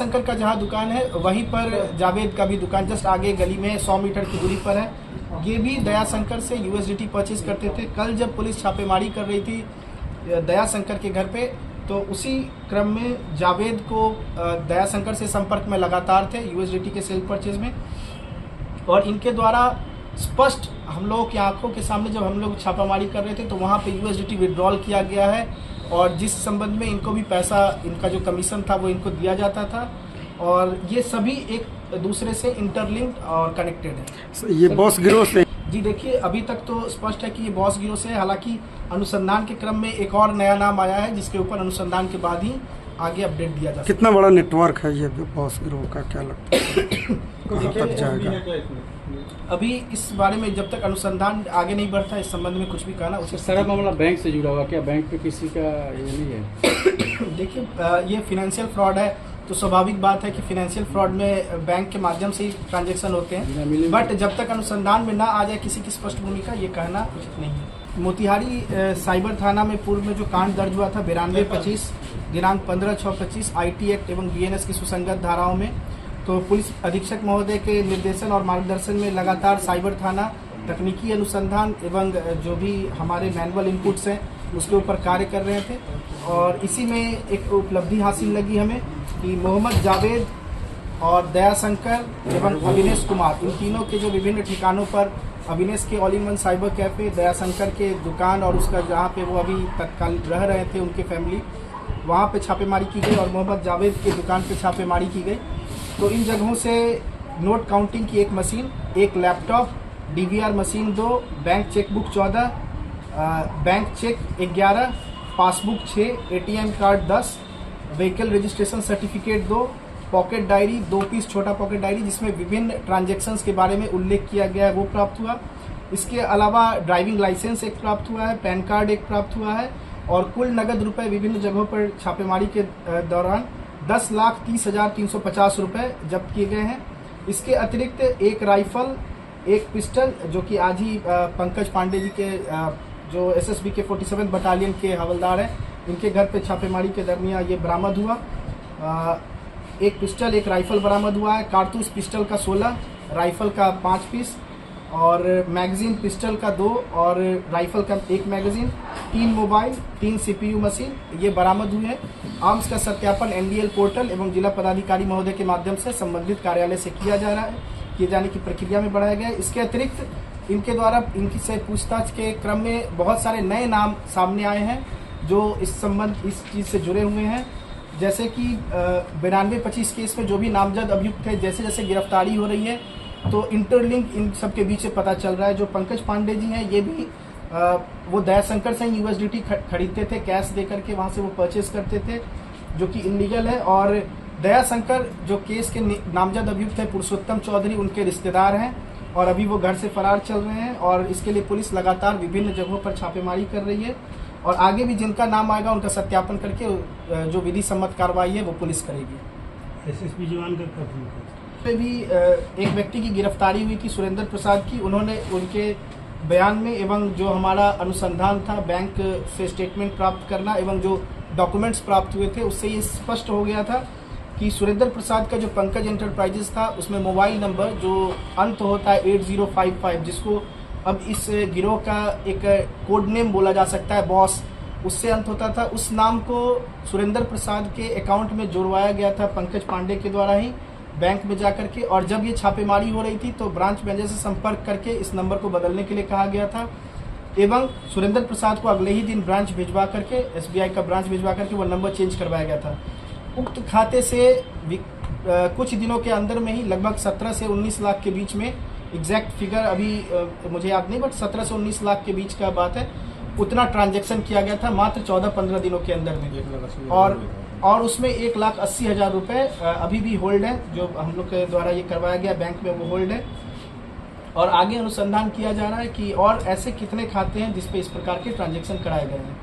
दयाशंकर का जहाँ दुकान है वहीं पर जावेद का भी दुकान जस्ट आगे गली में 100 मीटर की दूरी पर है। ये भी दयाशंकर से यूएसडीटी परचेज करते थे। कल जब पुलिस छापेमारी कर रही थी दयाशंकर के घर पे, तो उसी क्रम में जावेद को दयाशंकर से संपर्क में लगातार थे यूएसडीटी के सेल परचेज में, और इनके द्वारा स्पष्ट हम लोगों की आंखों के सामने जब हम लोग छापामारी कर रहे थे तो वहाँ पे यूएसडीटी विड्रॉल किया गया है, और जिस संबंध में इनको भी पैसा, इनका जो कमीशन था वो इनको दिया जाता था, और ये सभी एक दूसरे से इंटरलिंक्ड और कनेक्टेड है। ये बॉस गिरोह से? जी देखिए, अभी तक तो स्पष्ट है कि ये बॉस गिरोह से है। हालांकि अनुसंधान के क्रम में एक और नया नाम आया है जिसके ऊपर अनुसंधान के बाद ही आगे अपडेट दिया जा सकता है। कितना बड़ा नेटवर्क है ये बॉस गिरोह का, क्या लगता है कहाँ तक जाएगा? अभी इस बारे में जब तक अनुसंधान आगे नहीं बढ़ता इस संबंध में कुछ भी कहना उसे। सारा मामला बैंक से जुड़ा हुआ, क्या बैंक पे किसी का ये नहीं है? देखिए, ये फिनेंशियल फ्रॉड है तो स्वाभाविक बात है कि फिनेंशियल फ्रॉड में बैंक के माध्यम से ही ट्रांजैक्शन होते हैं, बट जब तक अनुसंधान में ना आ जाए किसी की स्पष्ट भूमिका, ये कहना उचित नहीं है। मोतिहारी साइबर थाना में पूर्व में जो कांड दर्ज हुआ था 9225 दिनांक 15/6/25 IT एक्ट एवं BNS की सुसंगत धाराओं में, तो पुलिस अधीक्षक महोदय के निर्देशन और मार्गदर्शन में लगातार साइबर थाना तकनीकी अनुसंधान एवं जो भी हमारे मैनुअल इनपुट्स हैं उसके ऊपर कार्य कर रहे थे, और इसी में एक उपलब्धि हासिल लगी हमें कि मोहम्मद जावेद और दयाशंकर एवं अविनेश कुमार, इन तीनों के जो विभिन्न ठिकानों पर अविनेश के all in one cyber cafe, Dayashankar के दुकान और उसका जहाँ पे वो अभी तत्काल रह रहे थे उनके फैमिली, वहाँ पे छापेमारी की गई, और मोहम्मद जावेद के दुकान पे छापेमारी की गई। तो इन जगहों से नोट काउंटिंग की एक मशीन, एक laptop, DVR machine 2, bank chequebook 14, bank cheque 11, passbook 6, ATM card 10, vehicle registration certificate 2, pocket diary 2 piece छोटा पॉकेट डायरी जिसमें विभिन्न ट्रांजैक्शंस के बारे में उल्लेख किया गया है वो प्राप्त हुआ। इसके अलावा ड्राइविंग लाइसेंस एक प्राप्त हुआ है, पैन कार्ड एक प्राप्त हुआ है, और कुल नगद रुपए विभिन्न जगहों पर छापेमारी के दौरान 10,30,350 रुपए जब्त किए गए हैं। इसके अतिरिक्त एक राइफल, एक पिस्टल, जो कि आज ही पंकज पांडे जी के जो SSB के 47 बटालियन के हवलदार हैं, इनके घर पे छापेमारी के दरमियान ये बरामद हुआ। एक पिस्टल, एक राइफल बरामद हुआ है। कारतूस पिस्टल का 16, राइफल का 5 पीस, और मैगजीन पिस्टल का 2 और राइफल का 1 मैगजीन, 3 मोबाइल, 3 CPU मशीन ये बरामद हुए हैं। आर्म्स का सत्यापन NDL पोर्टल एवं जिला पदाधिकारी महोदय के माध्यम से संबंधित कार्यालय से किया जा रहा है, किए जाने की प्रक्रिया में बढ़ाया गया है। इसके अतिरिक्त इनके द्वारा इनकी से पूछताछ के क्रम में बहुत सारे नए नाम सामने आए हैं जो इस चीज़ से जुड़े हुए हैं, जैसे कि 9225 केस में जो भी नामजद अभियुक्त है, जैसे जैसे गिरफ्तारी हो रही है तो इंटरलिंक इन सब के बीच से पता चल रहा है। जो पंकज पांडे जी हैं ये भी वो दयाशंकर से ही USDT खरीदते थे, कैश दे करके वहाँ से वो परचेज करते थे, जो कि इलीगल है। और दयाशंकर जो केस के नामजद अभियुक्त है पुरुषोत्तम चौधरी, उनके रिश्तेदार हैं और अभी वो घर से फरार चल रहे हैं, और इसके लिए पुलिस लगातार विभिन्न जगहों पर छापेमारी कर रही है, और आगे भी जिनका नाम आएगा उनका सत्यापन करके जो विधि सम्मत कार्रवाई है वो पुलिस करेगी। SSB जवान का पे भी एक व्यक्ति की गिरफ्तारी हुई थी सुरेंद्र प्रसाद की। उन्होंने उनके बयान में एवं जो हमारा अनुसंधान था बैंक से स्टेटमेंट प्राप्त करना एवं जो डॉक्यूमेंट्स प्राप्त हुए थे उससे ये स्पष्ट हो गया था कि सुरेंद्र प्रसाद का जो पंकज एंटरप्राइजेस था उसमें मोबाइल नंबर जो अंत होता है 8055, जिसको अब इस गिरोह का एक कोड नेम बोला जा सकता है बॉस, उससे अंत होता था, उस नाम को सुरेंद्र प्रसाद के अकाउंट में जोड़वाया गया था पंकज पांडे के द्वारा ही बैंक में जाकर के। और जब ये छापेमारी हो रही थी तो ब्रांच मैनेजर से संपर्क करके इस नंबर को बदलने के लिए कहा गया था, एवं सुरेंद्र प्रसाद को अगले ही दिन ब्रांच भिजवा करके SBI का ब्रांच भिजवा करके वो नंबर चेंज करवाया गया था। उक्त खाते से कुछ दिनों के अंदर में ही लगभग 17 से 19 लाख के बीच में, एग्जैक्ट फिगर अभी मुझे याद नहीं, बट 17 से 19 लाख के बीच का बात है, उतना ट्रांजैक्शन किया गया था मात्र 14-15 दिनों के अंदर में। और उसमें 1,80,000 रुपये अभी भी होल्ड है, जो हम लोग के द्वारा ये करवाया गया बैंक में वो होल्ड है, और आगे अनुसंधान किया जा रहा है कि और ऐसे कितने खाते हैं जिस पे इस प्रकार के ट्रांजैक्शन कराए गए हैं।